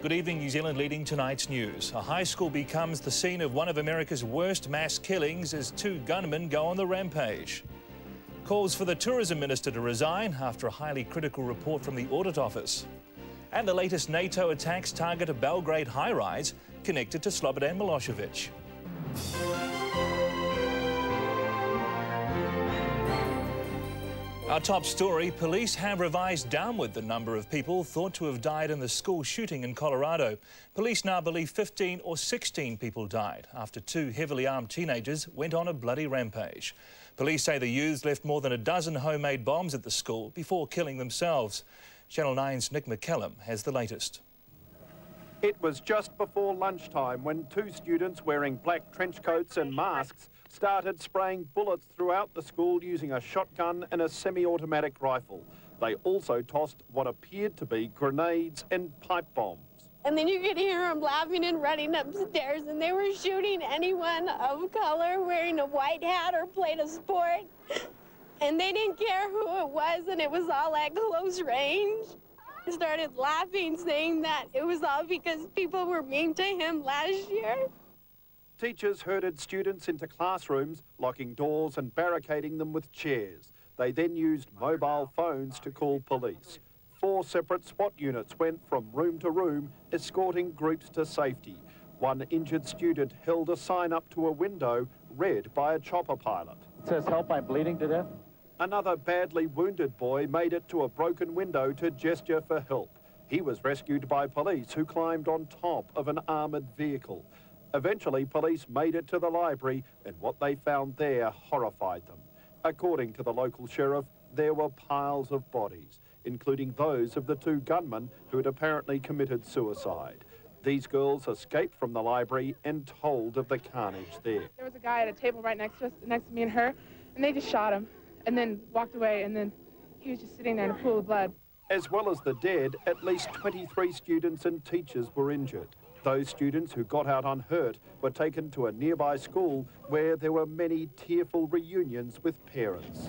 Good evening, New Zealand. Leading tonight's news. A high school becomes the scene of one of America's worst mass killings as two gunmen go on the rampage. Calls for the tourism minister to resign after a highly critical report from the audit office. And the latest NATO attacks target a Belgrade high-rise connected to Slobodan Milosevic. Our top story, police have revised downward the number of people thought to have died in the school shooting in Colorado. Police now believe 15 or 16 people died after two heavily armed teenagers went on a bloody rampage. Police say the youths left more than a dozen homemade bombs at the school before killing themselves. Channel 9's Nick McCallum has the latest. It was just before lunchtime when two students wearing black trench coats and masks started spraying bullets throughout the school using a shotgun and a semi-automatic rifle. They also tossed what appeared to be grenades and pipe bombs. And then you could hear them laughing and running upstairs, and they were shooting anyone of color wearing a white hat or played a sport. And they didn't care who it was, and it was all at close range. He started laughing, saying that it was all because people were mean to him last year. Teachers herded students into classrooms, locking doors and barricading them with chairs. They then used mobile phones to call police. 4 separate SWAT units went from room to room, escorting groups to safety. One injured student held a sign up to a window read by a chopper pilot. It says, "Help, I'm bleeding to death." Another badly wounded boy made it to a broken window to gesture for help. He was rescued by police who climbed on top of an armoured vehicle. Eventually, police made it to the library, and what they found there horrified them. According to the local sheriff, there were piles of bodies, including those of the two gunmen who had apparently committed suicide. These girls escaped from the library and told of the carnage there. There was a guy at a table right next to us, next to me and her, and they just shot him and then walked away, and then he was just sitting there in a pool of blood. As well as the dead, at least 23 students and teachers were injured. Those students who got out unhurt were taken to a nearby school where there were many tearful reunions with parents.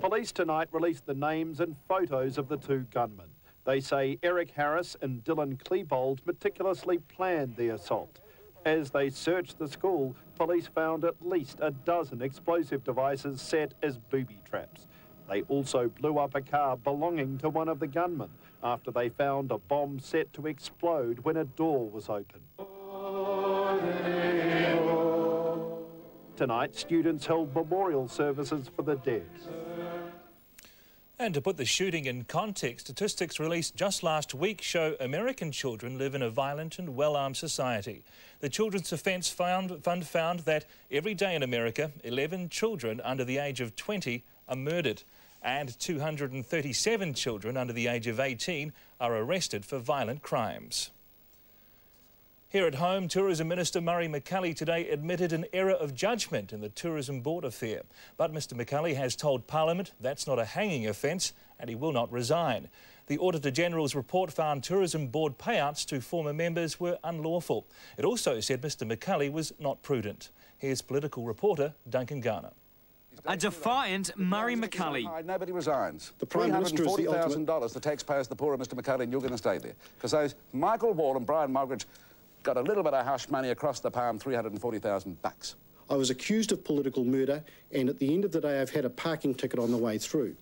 Police tonight released the names and photos of the two gunmen. They say Eric Harris and Dylan Klebold meticulously planned the assault. As they searched the school, police found at least a dozen explosive devices set as booby traps. They also blew up a car belonging to one of the gunmen after they found a bomb set to explode when a door was open. Tonight, students held memorial services for the dead. And to put the shooting in context, statistics released just last week show American children live in a violent and well-armed society. The Children's Defence Fund found that every day in America, 11 children under the age of 20 are murdered, and 237 children under the age of 18 are arrested for violent crimes. Here at home, Tourism Minister Murray McCully today admitted an error of judgment in the Tourism Board affair. But Mr McCully has told Parliament that's not a hanging offence and he will not resign. The Auditor General's report found Tourism Board payouts to former members were unlawful. It also said Mr McCully was not prudent. Here's political reporter Duncan Garner. A defiant Murray McCully. Nobody resigns. The Prime Minister is the $340,000, the taxpayers, the poor of Mr McCully, and you're going to stay there. Because those Michael Wall and Brian Mogridge got a little bit of hush money across the palm, $340,000. I was accused of political murder, and at the end of the day, I've had a parking ticket on the way through.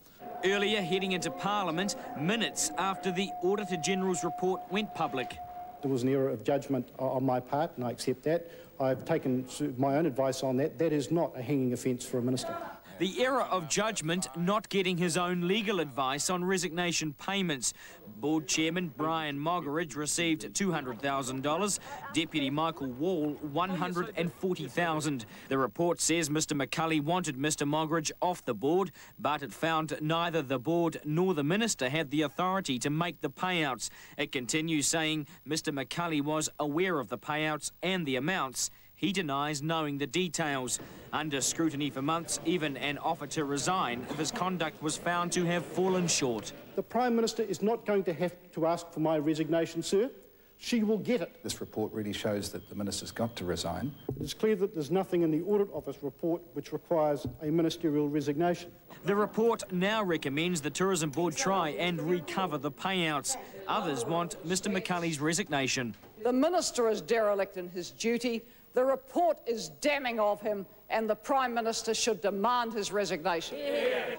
Earlier, heading into Parliament, minutes after the Auditor General's report went public. There was an error of judgment on my part, and I accept that. I've taken my own advice on that. That is not a hanging offence for a minister. The error of judgment, not getting his own legal advice on resignation payments. Board Chairman Brian Mogridge received $200,000, Deputy Michael Wall $140,000. The report says Mr McCully wanted Mr Mogridge off the board, but it found neither the board nor the minister had the authority to make the payouts. It continues saying Mr McCully was aware of the payouts and the amounts. He denies knowing the details. Under scrutiny for months, even an offer to resign if his conduct was found to have fallen short. The Prime Minister is not going to have to ask for my resignation, sir. she will get it. This report really shows that the minister's got to resign. It's clear that there's nothing in the Audit Office report which requires a ministerial resignation. The report now recommends the Tourism Board try and recover the payouts. Others want Mr McCulley's resignation. The minister is derelict in his duty. The report is damning of him, and the Prime Minister should demand his resignation.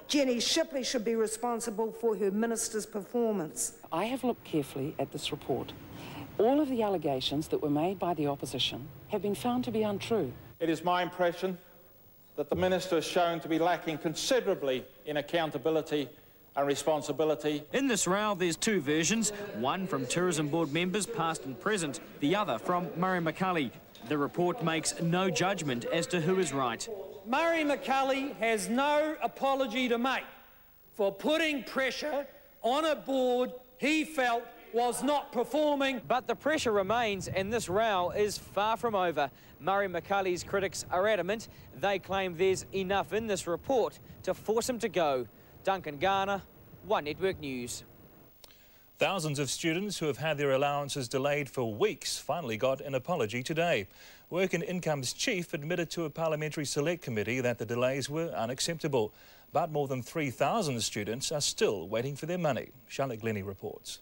Jenny Shipley should be responsible for her minister's performance. I have looked carefully at this report. All of the allegations that were made by the opposition have been found to be untrue. It is my impression that the minister is shown to be lacking considerably in accountability and responsibility. In this row, there's two versions, one from Tourism Board members, past and present, the other from Murray McCulley. The report makes no judgment as to who is right. Murray McCulley has no apology to make for putting pressure on a board he felt was not performing. But the pressure remains, and this row is far from over. Murray McCulley's critics are adamant. They claim there's enough in this report to force him to go. Duncan Garner, One Network News. Thousands of students who have had their allowances delayed for weeks finally got an apology today. Work and Income's chief admitted to a parliamentary select committee that the delays were unacceptable. But more than 3,000 students are still waiting for their money. Charlotte Glennie reports.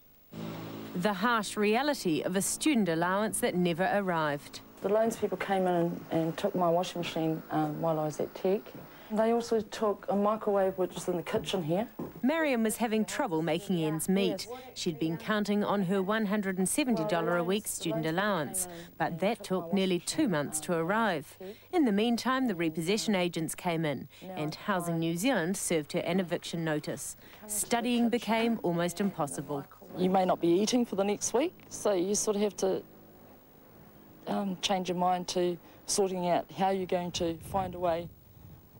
The harsh reality of a student allowance that never arrived. The loans people came in and took my washing machine while I was at Tech. They also took a microwave which was in the kitchen here. Mariam was having trouble making ends meet. She'd been counting on her $170 a week student allowance, but that took nearly 2 months to arrive. In the meantime, the repossession agents came in and Housing New Zealand served her an eviction notice. Studying became almost impossible. You may not be eating for the next week, so you sort of have to change your mind to sorting out how you're going to find a way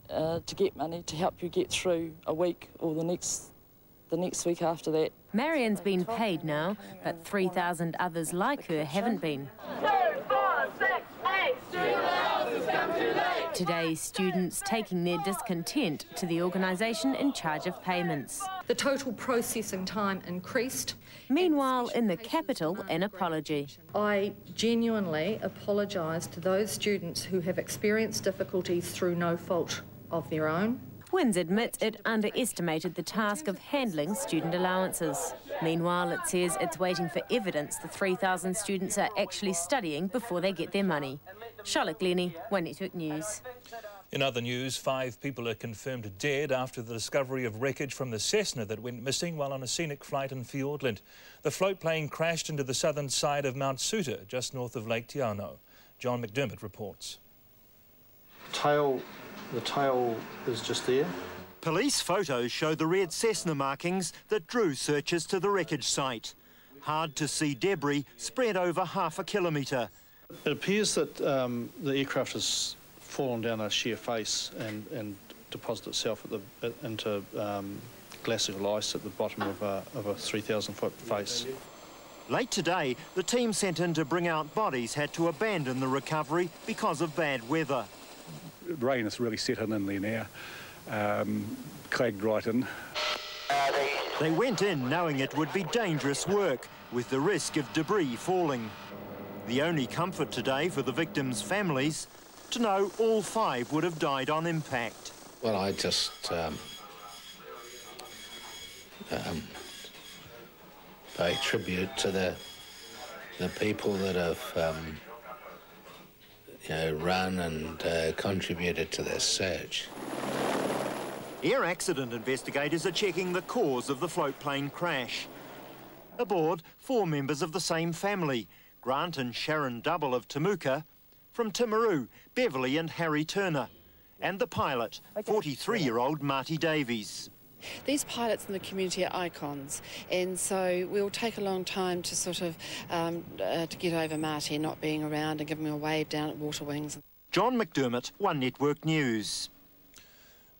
to get money to help you get through a week or the next week after that. Marian's been paid now, but 3,000 others like her haven't been. 2, 4, 6, 8. Student allowances come too late. Today, students taking their discontent to the organisation in charge of payments. The total processing time increased. Meanwhile, in the capital, an apology. I genuinely apologise to those students who have experienced difficulties through no fault of their own. WINZ admits it underestimated the task of handling student allowances. Meanwhile, it says it's waiting for evidence the 3,000 students are actually studying before they get their money. Charlotte Glennie, One Network News. In other news, 5 people are confirmed dead after the discovery of wreckage from the Cessna that went missing while on a scenic flight in Fiordland. The float plane crashed into the southern side of Mount Suta, just north of Lake Te Anau. John McDermott reports. The tail is just there. Police photos show the red Cessna markings that drew searchers to the wreckage site. Hard to see debris spread over half a kilometre. It appears that the aircraft has fallen down a sheer face and deposited itself into glacial ice at the bottom of a 3,000-foot face. Late today, the team sent in to bring out bodies had to abandon the recovery because of bad weather. Rain has really set in there now, clagged right in. They went in knowing it would be dangerous work, with the risk of debris falling. The only comfort today for the victims' families, to know all 5 would have died on impact. Well, I just pay tribute to the people that have run and contributed to this search. Air accident investigators are checking the cause of the float plane crash. Aboard, 4 members of the same family, Grant and Sharon Double of Temuka, from Timaru, Beverly and Harry Turner, and the pilot, 43-year-old Marty Davies. These pilots in the community are icons, and so we'll take a long time to sort of to get over Marty not being around and give him a wave down at Water Wings. John McDermott, One Network News.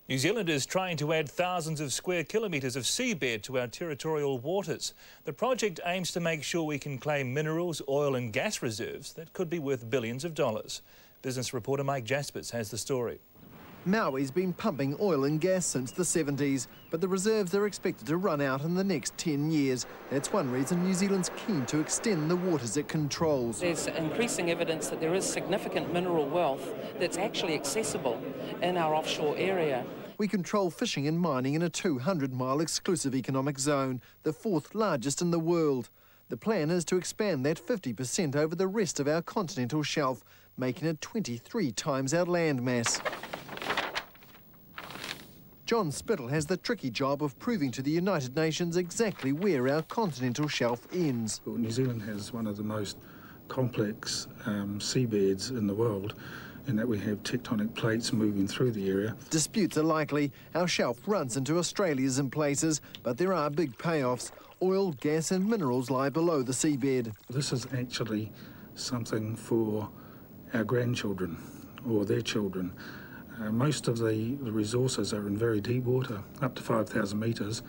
New Zealand is trying to add thousands of square kilometres of seabed to our territorial waters. The project aims to make sure we can claim minerals, oil and gas reserves that could be worth billions of dollars. Business reporter Mike Jaspers has the story. Maui's been pumping oil and gas since the 70s, but the reserves are expected to run out in the next 10 years. That's one reason New Zealand's keen to extend the waters it controls. There's increasing evidence that there is significant mineral wealth that's actually accessible in our offshore area. We control fishing and mining in a 200-mile exclusive economic zone, the 4th largest in the world. The plan is to expand that 50% over the rest of our continental shelf, making it 23 times our land mass. John Spittle has the tricky job of proving to the United Nations exactly where our continental shelf ends. Well, New Zealand has one of the most complex seabeds in the world, in that we have tectonic plates moving through the area. Disputes are likely. Our shelf runs into Australia's in places, but there are big payoffs. Oil, gas and minerals lie below the seabed. This is actually something for our grandchildren or their children. Most of the resources are in very deep water, up to 5,000 metres,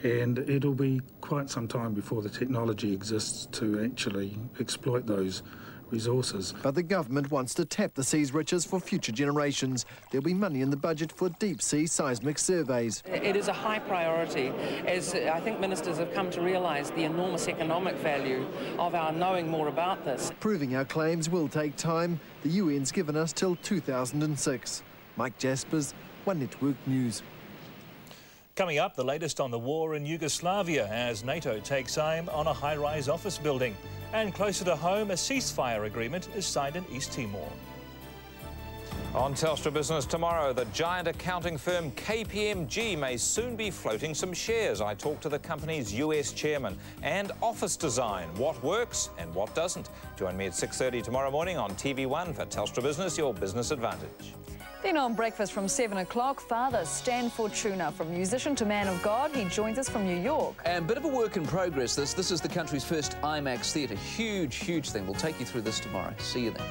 and it'll be quite some time before the technology exists to actually exploit those resources. But the government wants to tap the sea's riches for future generations. There'll be money in the budget for deep-sea seismic surveys. It is a high priority, as I think ministers have come to realise the enormous economic value of our knowing more about this. Proving our claims will take time. The UN's given us till 2006. Mike Jaspers, One Network News. Coming up, the latest on the war in Yugoslavia as NATO takes aim on a high-rise office building. And closer to home, a ceasefire agreement is signed in East Timor. On Telstra Business tomorrow, the giant accounting firm KPMG may soon be floating some shares. I talked to the company's US chairman. And office design, what works and what doesn't. Join me at 6:30 tomorrow morning on TV1 for Telstra Business, your business advantage. Then on breakfast from 7 o'clock, Father Stan Fortuna. From musician to man of God, he joins us from New York. And bit of a work in progress, this is the country's first IMAX theatre. Huge thing. We'll take you through this tomorrow. See you then.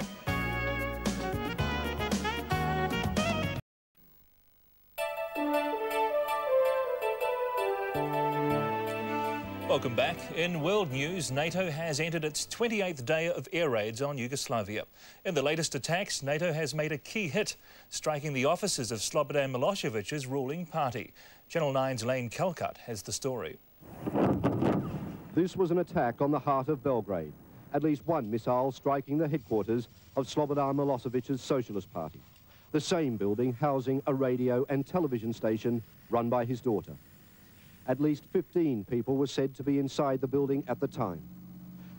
Welcome back. In world news, NATO has entered its 28th day of air raids on Yugoslavia. In the latest attacks, NATO has made a key hit, striking the offices of Slobodan Milosevic's ruling party. Channel 9's Lane Calcutt has the story. This was an attack on the heart of Belgrade. At least one missile striking the headquarters of Slobodan Milosevic's Socialist Party, the same building housing a radio and television station run by his daughter. At least 15 people were said to be inside the building at the time.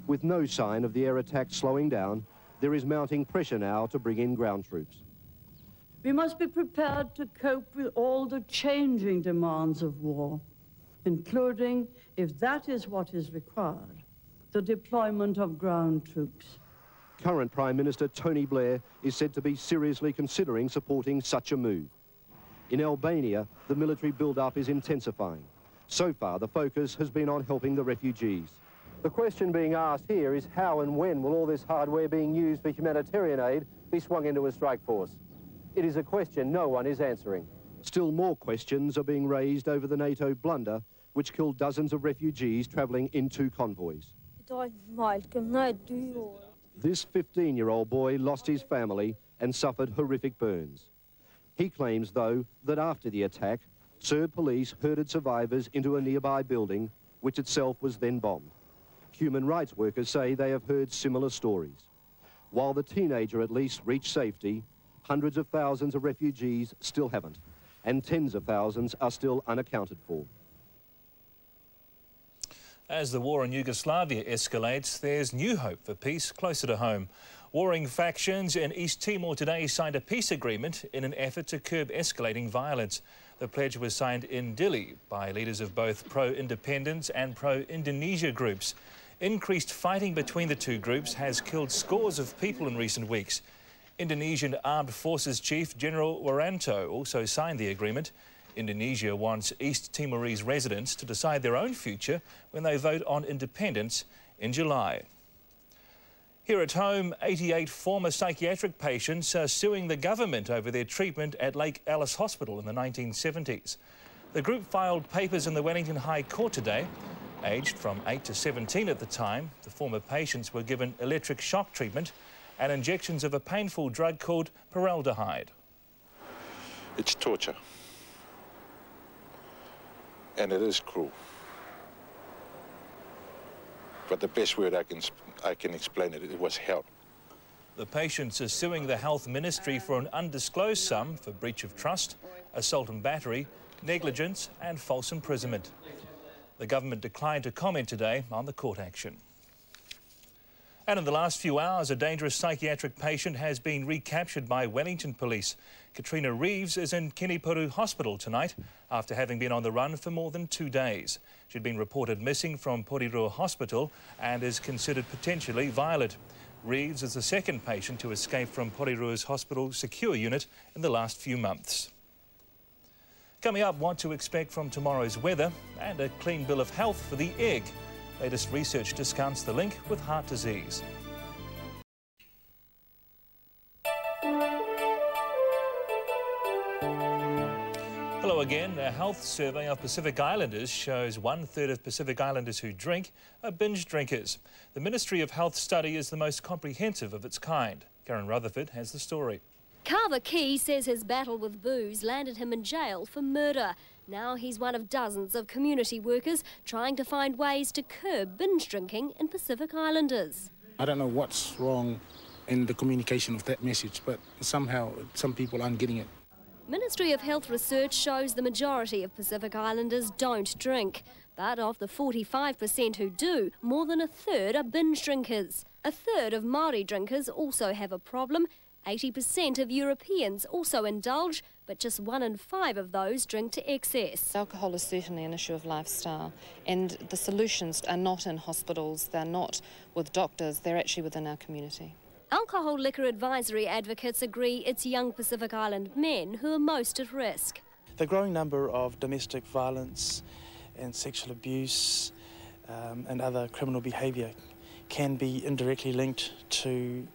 With no sign of the air attack slowing down, there is mounting pressure now to bring in ground troops. We must be prepared to cope with all the changing demands of war, including, if that is what is required, the deployment of ground troops. Current Prime Minister Tony Blair is said to be seriously considering supporting such a move. In Albania, the military build-up is intensifying. So far, the focus has been on helping the refugees. The question being asked here is how and when will all this hardware being used for humanitarian aid be swung into a strike force? It is a question no one is answering. Still more questions are being raised over the NATO blunder, which killed dozens of refugees travelling in 2 convoys. This 15-year-old boy lost his family and suffered horrific burns. He claims, though, that after the attack, Serb police herded survivors into a nearby building, which itself was then bombed. Human rights workers say they have heard similar stories. While the teenager at least reached safety, hundreds of thousands of refugees still haven't, and tens of thousands are still unaccounted for. As the war in Yugoslavia escalates, there's new hope for peace closer to home. Warring factions in East Timor today signed a peace agreement in an effort to curb escalating violence. The pledge was signed in Dili by leaders of both pro-independence and pro-Indonesia groups. Increased fighting between the two groups has killed scores of people in recent weeks. Indonesian Armed Forces Chief General Wiranto also signed the agreement. Indonesia wants East Timorese residents to decide their own future when they vote on independence in July. Here at home, 88 former psychiatric patients are suing the government over their treatment at Lake Alice Hospital in the 1970s. The group filed papers in the Wellington High Court today. Aged from 8 to 17 at the time, the former patients were given electric shock treatment and injections of a painful drug called paraldehyde. It's torture. And it is cruel. But the best word I can explain it, it was hell. The patients are suing the Health Ministry for an undisclosed sum for breach of trust, assault and battery, negligence and false imprisonment. The government declined to comment today on the court action. And in the last few hours, a dangerous psychiatric patient has been recaptured by Wellington Police. Katrina Reeves is in Kenepuru Hospital tonight after having been on the run for more than 2 days. She'd been reported missing from Porirua Hospital and is considered potentially violent. Reeves is the second patient to escape from Porirua's hospital secure unit in the last few months. Coming up, what to expect from tomorrow's weather and a clean bill of health for the egg. Latest research discounts the link with heart disease. Hello again. A health survey of Pacific Islanders shows 1/3 of Pacific Islanders who drink are binge drinkers. The Ministry of Health study is the most comprehensive of its kind. Karen Rutherford has the story. Carver Key says his battle with booze landed him in jail for murder. Now he's one of dozens of community workers trying to find ways to curb binge drinking in Pacific Islanders. I don't know what's wrong in the communication of that message, but somehow some people aren't getting it. Ministry of Health research shows the majority of Pacific Islanders don't drink. But of the 45% who do, more than 1/3 are binge drinkers. 1/3 of Māori drinkers also have a problem. 80% of Europeans also indulge, but just 1 in 5 of those drink to excess. Alcohol is certainly an issue of lifestyle, and the solutions are not in hospitals, they're not with doctors, they're actually within our community. Alcohol Liquor Advisory advocates agree it's young Pacific Island men who are most at risk. The growing number of domestic violence and sexual abuse and other criminal behaviour can be indirectly linked to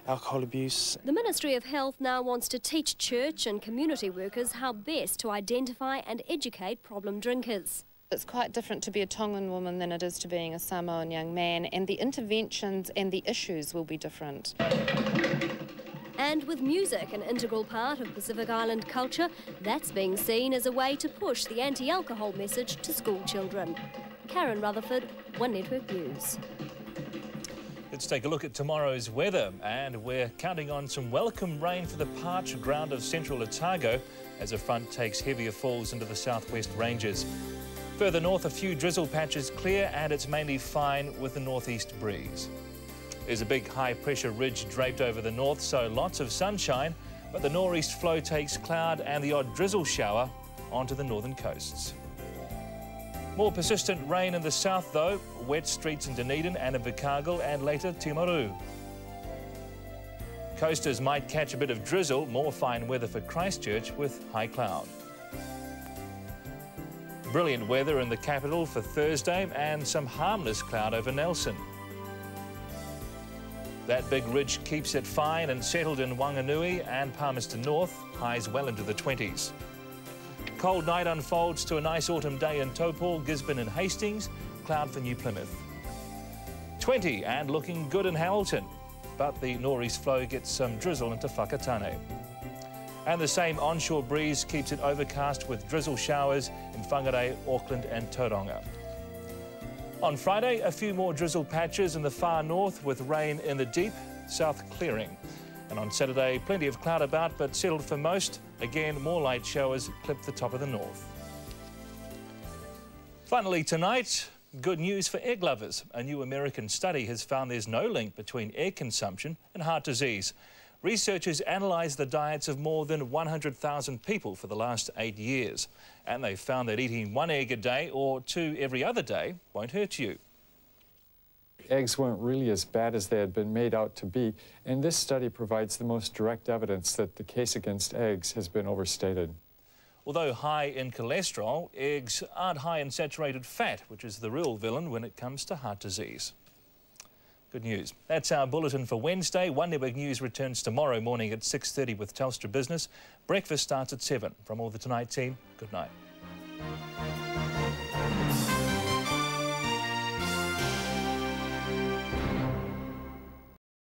alcohol abuse. The Ministry of Health now wants to teach church and community workers how best to identify and educate problem drinkers. It's quite different to be a Tongan woman than it is to being a Samoan young man, and the interventions and the issues will be different. And with music an integral part of Pacific Island culture, that's being seen as a way to push the anti-alcohol message to school children. Karen Rutherford, One Network News. Let's take a look at tomorrow's weather, and we're counting on some welcome rain for the parched ground of central Otago as a front takes heavier falls into the southwest ranges. Further north, a few drizzle patches clear, and it's mainly fine with the northeast breeze. There's a big high-pressure ridge draped over the north, so lots of sunshine, but the northeast flow takes cloud and the odd drizzle shower onto the northern coasts. More persistent rain in the south, though. Wet streets in Dunedin and in Invercargill and later Timaru. Coasters might catch a bit of drizzle, more fine weather for Christchurch with high cloud. Brilliant weather in the capital for Thursday and some harmless cloud over Nelson. That big ridge keeps it fine and settled in Wanganui and Palmerston North, highs well into the 20s. Cold night unfolds to a nice autumn day in Taupō, Gisborne and Hastings, cloud for New Plymouth. 20 and looking good in Hamilton, but the northeast flow gets some drizzle into Whakatane. And the same onshore breeze keeps it overcast with drizzle showers in Whangarei, Auckland and Tauranga. On Friday, a few more drizzle patches in the far north with rain in the deep south clearing. And on Saturday, plenty of cloud about but settled for most. Again, more light showers clip the top of the north. Finally tonight, good news for egg lovers. A new American study has found there's no link between egg consumption and heart disease. Researchers analysed the diets of more than 100,000 people for the last 8 years, and they found that eating 1 egg a day or 2 every other day won't hurt you. Eggs weren't really as bad as they had been made out to be, and this study provides the most direct evidence that the case against eggs has been overstated. Although high in cholesterol, eggs aren't high in saturated fat, which is the real villain when it comes to heart disease. Good news. That's our bulletin for Wednesday. One Network News returns tomorrow morning at 6:30 with Telstra Business. Breakfast starts at 7. From all the Tonight team, good night.